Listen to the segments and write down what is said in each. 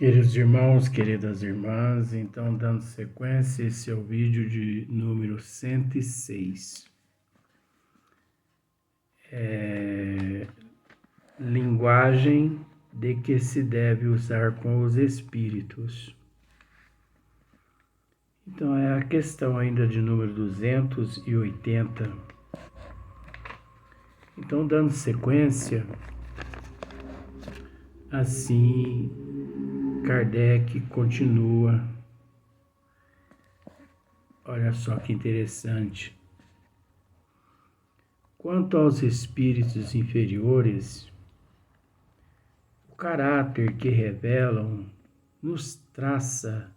Queridos irmãos, queridas irmãs, então dando sequência, esse é o vídeo de número 106. Linguagem de que se deve usar com os espíritos. Então é a questão ainda de número 280. Então dando sequência, assim Kardec continua. Olha só que interessante. Quanto aos espíritos inferiores, o caráter que revelam nos traça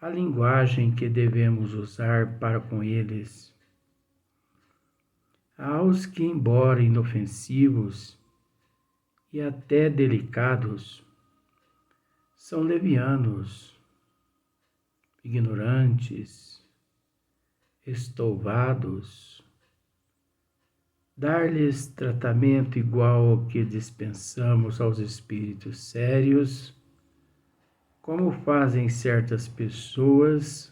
a linguagem que devemos usar para com eles. Aos que, embora inofensivos e até delicados, são levianos, ignorantes, estouvados, dar-lhes tratamento igual ao que dispensamos aos espíritos sérios, como fazem certas pessoas,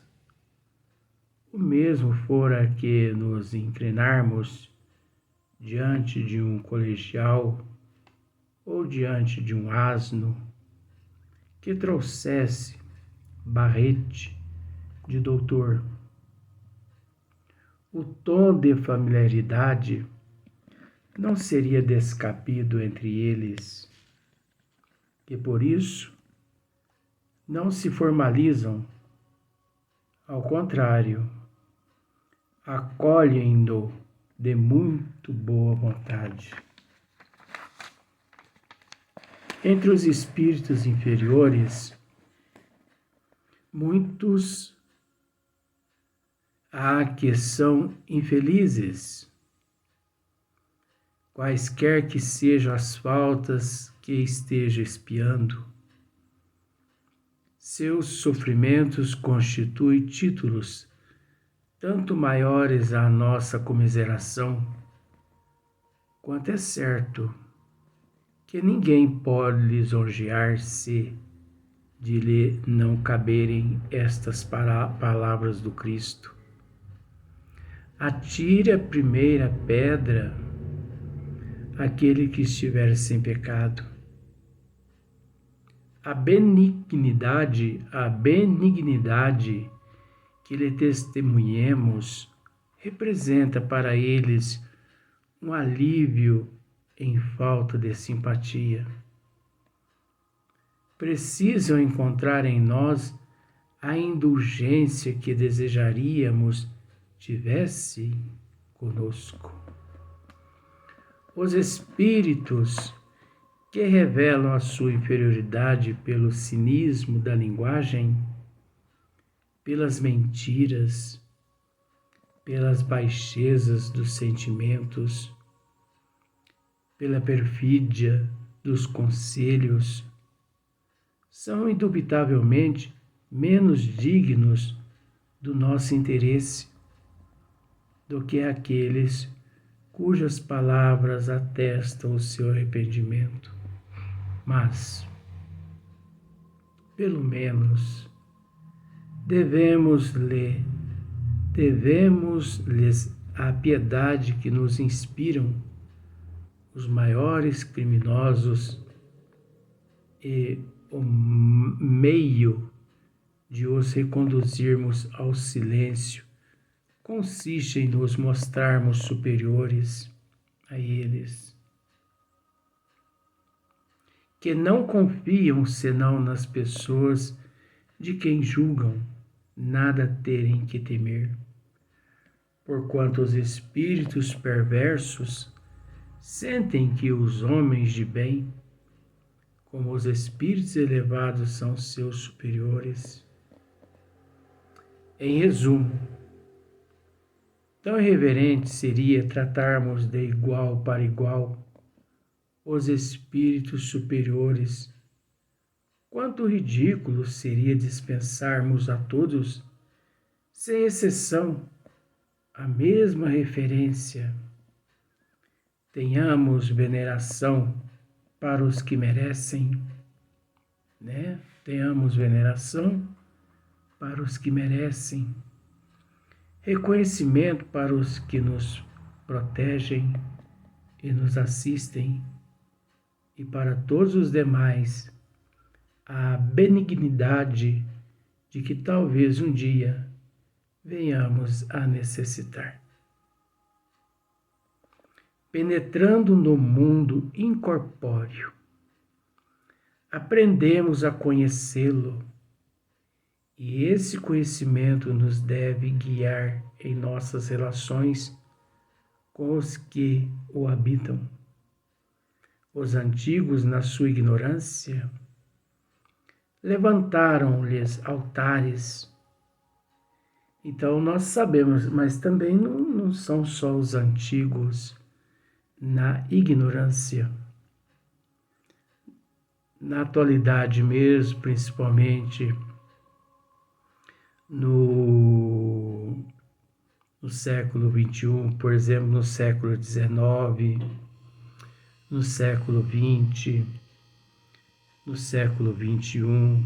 o mesmo fora que nos inclinarmos diante de um colegial ou diante de um asno que trouxesse barrete de doutor. O tom de familiaridade não seria descabido entre eles, e por isso não se formalizam, ao contrário, acolhem-no de muito boa vontade. Entre os espíritos inferiores, muitos há que são infelizes, quaisquer que sejam as faltas que esteja expiando. Seus sofrimentos constituem títulos tanto maiores à nossa comiseração, quanto é certo que ninguém pode lisonjear-se de lhe não caberem estas palavras do Cristo. Atire a primeira pedra aquele que estiver sem pecado. A benignidade que lhe testemunhemos representa para eles um alívio em falta de simpatia. Precisam encontrar em nós a indulgência que desejaríamos tivesse conosco. Os espíritos que revelam a sua inferioridade pelo cinismo da linguagem, pelas mentiras, pelas baixezas dos sentimentos, pela perfídia dos conselhos, são indubitavelmente menos dignos do nosso interesse do que aqueles cujas palavras atestam o seu arrependimento. Mas, pelo menos, devemos-lhes a piedade que nos inspiram os maiores criminosos e o meio de os reconduzirmos ao silêncio consiste em nos mostrarmos superiores a eles, que não confiam senão nas pessoas de quem julgam nada terem que temer, porquanto os espíritos perversos sentem que os homens de bem, como os espíritos elevados, são seus superiores. Em resumo, tão irreverente seria tratarmos de igual para igual os espíritos superiores, quanto ridículo seria dispensarmos a todos, sem exceção, a mesma referência. Tenhamos veneração para os que merecem, né? Tenhamos veneração para os que merecem, reconhecimento para os que nos protegem e nos assistem, e para todos os demais, a benignidade de que talvez um dia venhamos a necessitar. Penetrando no mundo incorpóreo, aprendemos a conhecê-lo, e esse conhecimento nos deve guiar em nossas relações com os que o habitam. Os antigos, na sua ignorância, levantaram-lhes altares. Então nós sabemos, mas também não são só os antigos na ignorância. Na atualidade mesmo, principalmente no século XXI, por exemplo, no século XIX, no século XX, no século XXI,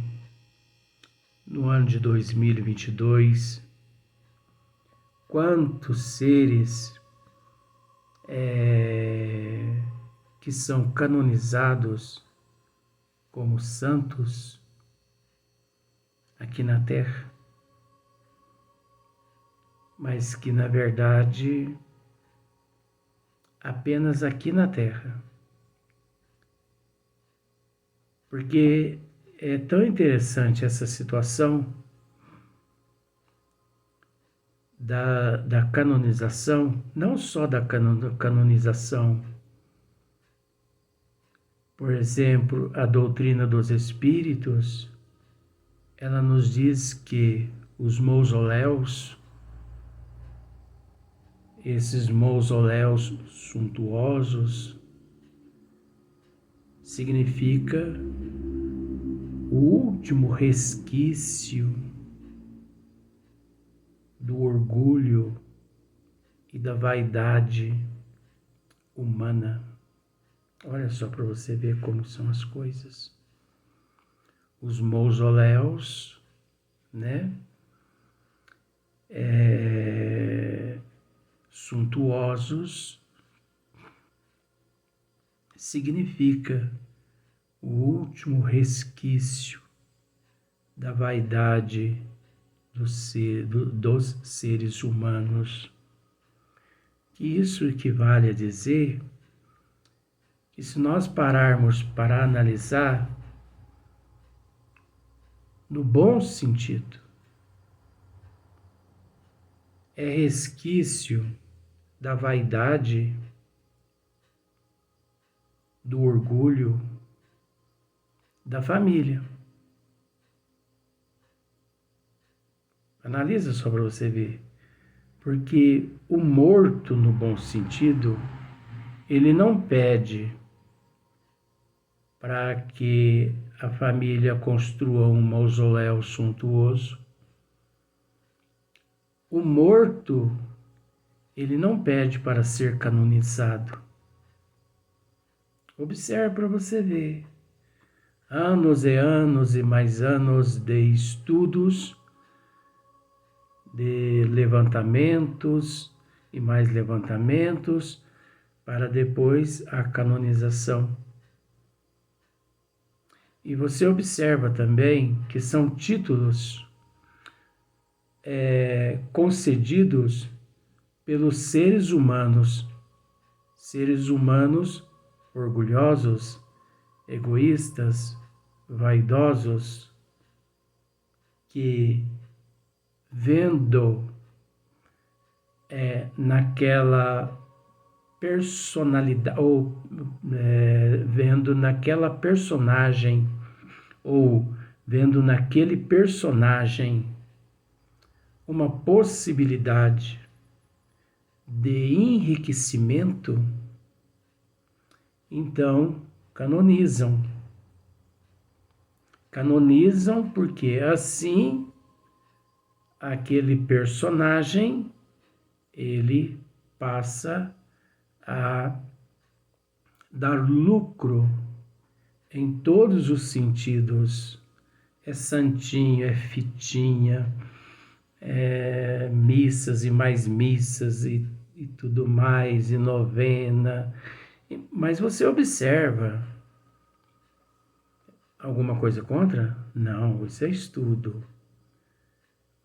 no ano de 2022, quantos seres que são canonizados como santos aqui na Terra, mas que na verdade apenas aqui na Terra. Porque é tão interessante essa situação da canonização, não só da canonização. Por exemplo, a doutrina dos espíritos, ela nos diz que os mausoléus, esses mausoléus suntuosos, significa o último resquício do orgulho e da vaidade humana. Olha só para você ver como são as coisas. Os mausoléus, né? Suntuosos, significa o último resquício da vaidade dos seres humanos. Que isso equivale a dizer que se nós pararmos para analisar no bom sentido, é resquício da vaidade, do orgulho da família. Analisa só para você ver. Porque o morto, no bom sentido, ele não pede para que a família construa um mausoléu suntuoso. O morto, ele não pede para ser canonizado. Observe para você ver. Anos e anos e mais anos de estudos, de levantamentos e mais levantamentos, para depois a canonização. E você observa também que são títulos concedidos pelos seres humanos orgulhosos, egoístas, vaidosos, que vendo naquela personalidade, ou vendo naquela personagem, ou vendo naquele personagem uma possibilidade de enriquecimento, então canonizam. Canonizam porque assim aquele personagem ele passa a dar lucro em todos os sentidos. É santinho, é fitinha, é missas e mais missas e tudo mais, e novena. Mas você observa alguma coisa contra? Não, isso é estudo.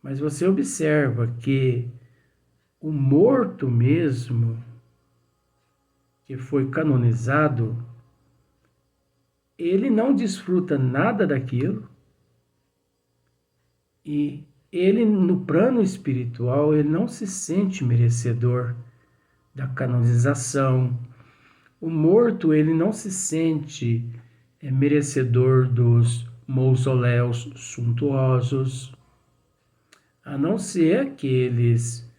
Mas você observa que o morto mesmo, que foi canonizado, ele não desfruta nada daquilo e ele, no plano espiritual, ele não se sente merecedor da canonização. O morto, ele não se sente merecedor dos mausoléus suntuosos, a não ser aqueles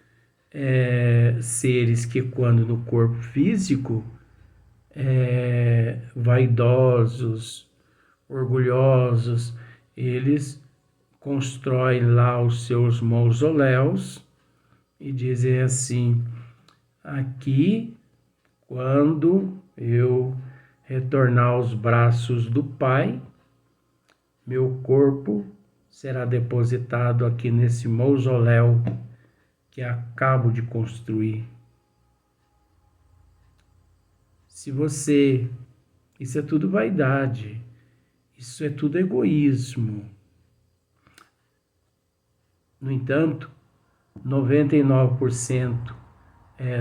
seres que, quando no corpo físico, vaidosos, orgulhosos, eles constroem lá os seus mausoléus e dizem assim: aqui, quando eu retornar aos braços do Pai, meu corpo será depositado aqui nesse mausoléu que acabo de construir. Se você... Isso é tudo vaidade, isso é tudo egoísmo. No entanto, 99%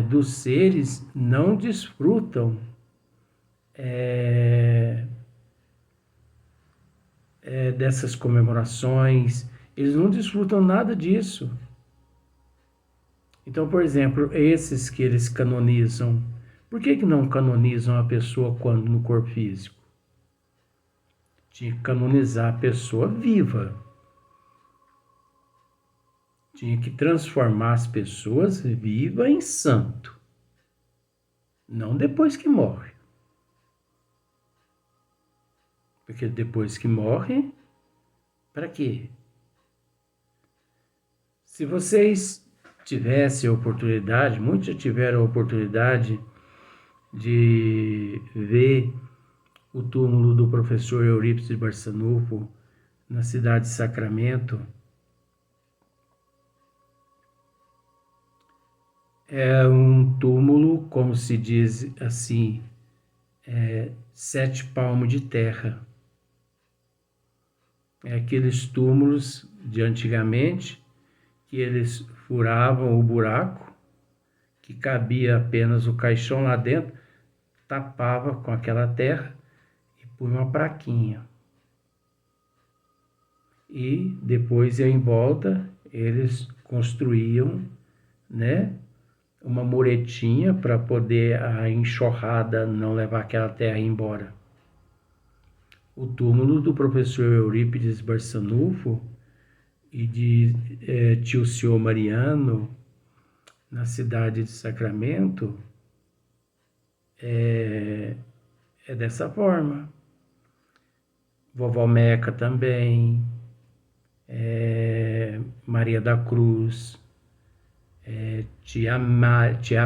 dos seres não desfrutam dessas comemorações, eles não desfrutam nada disso. Então, por exemplo, esses que eles canonizam, por que não canonizam a pessoa quando no corpo físico? Tinha que canonizar a pessoa viva. Tinha que transformar as pessoas vivas em santo. Não depois que morre. Porque depois que morre, para quê? Se vocês tivessem a oportunidade, muitos já tiveram a oportunidade de ver o túmulo do professor Eurípides Barçanufo na cidade de Sacramento. É um túmulo, como se diz assim, 7 palmos de terra. É aqueles túmulos de antigamente, que eles furavam o buraco, que cabia apenas o caixão lá dentro, tapava com aquela terra e punha uma plaquinha. E depois, em volta, eles construíam, né, uma muretinha para poder a enxurrada não levar aquela terra embora. O túmulo do professor Eurípides Barçanufo e de tio senhor Mariano, na cidade de Sacramento, é dessa forma. Vovó Meca também, Maria da Cruz, tia Amélia, tia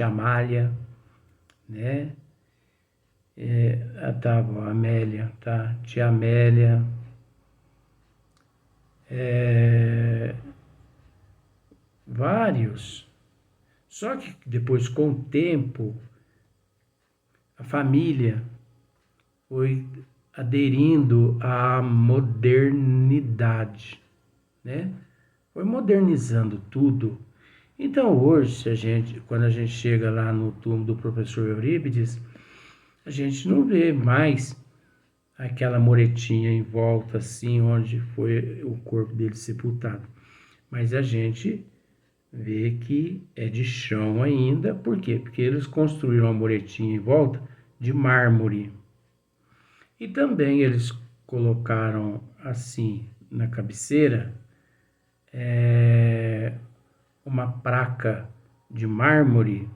Amália, né? Tá, Amélia, tá? Tia Amélia, vários. Só que depois, com o tempo, a família foi aderindo à modernidade, né? Foi modernizando tudo. Então hoje, quando a gente chega lá no túmulo do professor Eurípides, a gente não vê mais aquela muretinha em volta, assim, onde foi o corpo dele sepultado. Mas a gente vê que é de chão ainda. Por quê? Porque eles construíram a muretinha em volta de mármore. E também eles colocaram assim na cabeceira uma placa de mármore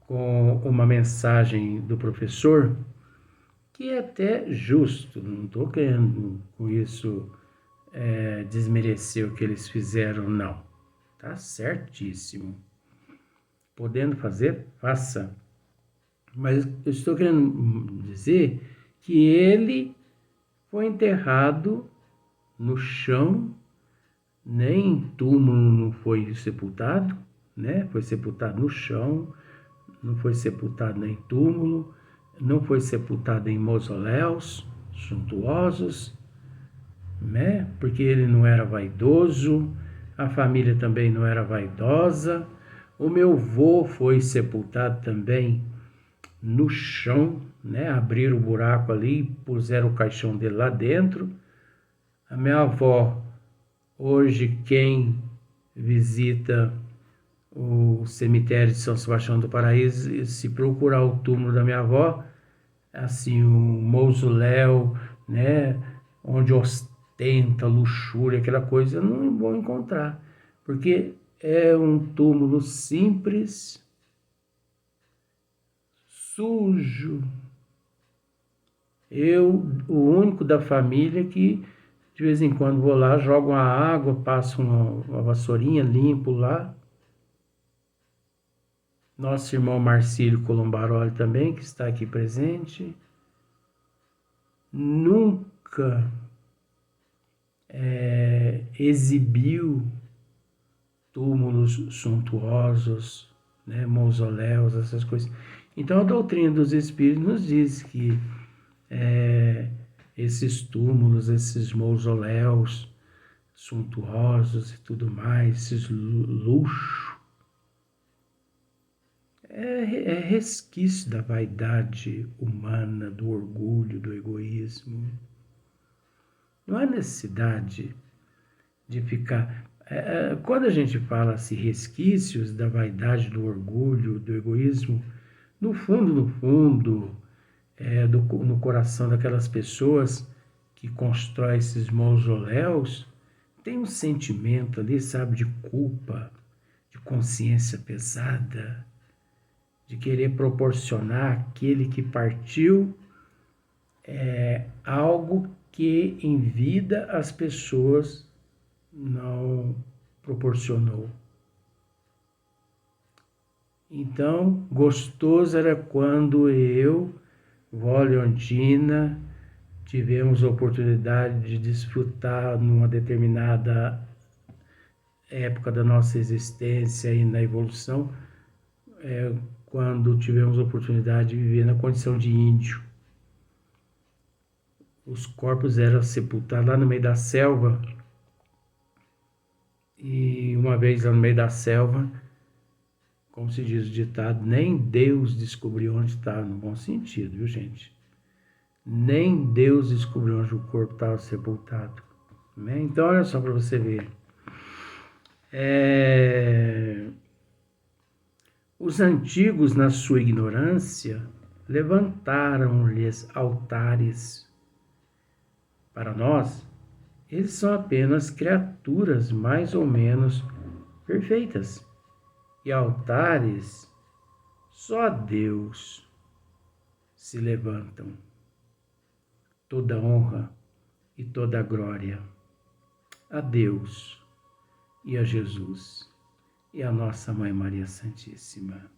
com uma mensagem do professor, que é até justo. Não estou querendo com isso desmerecer o que eles fizeram, não. Tá certíssimo. Podendo fazer, faça. Mas eu estou querendo dizer que ele foi enterrado no chão, nem em túmulo não foi sepultado, né? Foi sepultado no chão, não foi sepultado nem em túmulo, não foi sepultado em mausoléus suntuosos, né? Porque ele não era vaidoso, a família também não era vaidosa. O meu avô foi sepultado também no chão, né? Abriram o buraco ali, puseram o caixão dele lá dentro. A minha avó, hoje quem visita o cemitério de São Sebastião do Paraíso, se procurar o túmulo da minha avó, assim, um mausoléu, né, onde ostenta, luxúria, aquela coisa, eu não vou encontrar, porque é um túmulo simples, sujo. Eu, o único da família que de vez em quando vou lá, jogo uma água, passo uma vassourinha, limpo lá. Nosso irmão Marcílio Colombaroli também, que está aqui presente. Nunca exibiu túmulos suntuosos, né, mausoléus, essas coisas. Então a doutrina dos espíritos nos diz que esses túmulos, esses mausoléus suntuosos e tudo mais, esses luxo, é resquício da vaidade humana, do orgulho, do egoísmo. Não há necessidade de ficar. Quando a gente fala assim, resquícios da vaidade, do orgulho, do egoísmo, no fundo, no coração daquelas pessoas que constroem esses mausoléus, tem um sentimento ali, sabe, de culpa, de consciência pesada, de querer proporcionar àquele que partiu algo que em vida as pessoas não proporcionou. Então, gostoso era quando eu, vó Leontina, tivemos a oportunidade de desfrutar numa determinada época da nossa existência e na evolução, quando tivemos a oportunidade de viver na condição de índio. Os corpos eram sepultados lá no meio da selva, e uma vez lá no meio da selva, como se diz o ditado, nem Deus descobriu onde está, no bom sentido, viu, gente? Nem Deus descobriu onde o corpo estava sepultado. Né? Então, olha só para você ver. Os antigos, na sua ignorância, levantaram-lhes altares. Para nós, eles são apenas criaturas mais ou menos perfeitas. E altares, só a Deus se levantam. Toda honra e toda glória a Deus e a Jesus e a nossa Mãe Maria Santíssima.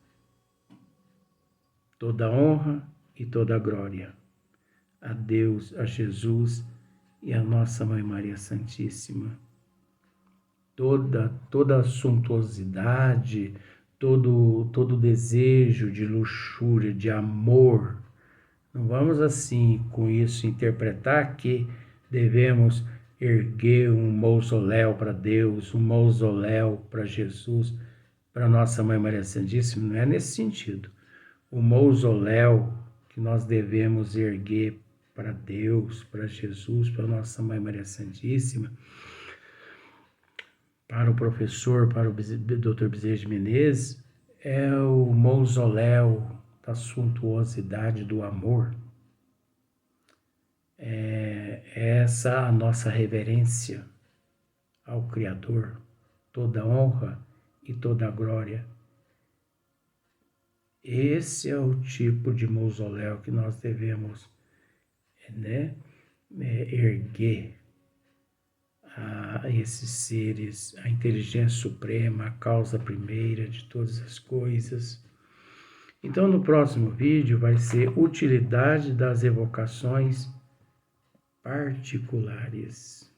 Toda honra e toda glória a Deus, a Jesus e a nossa Mãe Maria Santíssima. Toda a suntuosidade, todo desejo de luxúria, de amor. Não vamos assim com isso interpretar que devemos erguer um mausoléu para Deus, um mausoléu para Jesus, para nossa Mãe Maria Santíssima. Não é nesse sentido. O mausoléu que nós devemos erguer para Deus, para Jesus, para nossa Mãe Maria Santíssima, para o professor, para o Dr. Bezerra de Menezes, é o mausoléu da suntuosidade do amor. É essa a nossa reverência ao Criador, toda honra e toda glória. Esse é o tipo de mausoléu que nós devemos, né, erguer a esses seres, a inteligência suprema, a causa primeira de todas as coisas. Então, no próximo vídeo vai ser utilidade das evocações particulares.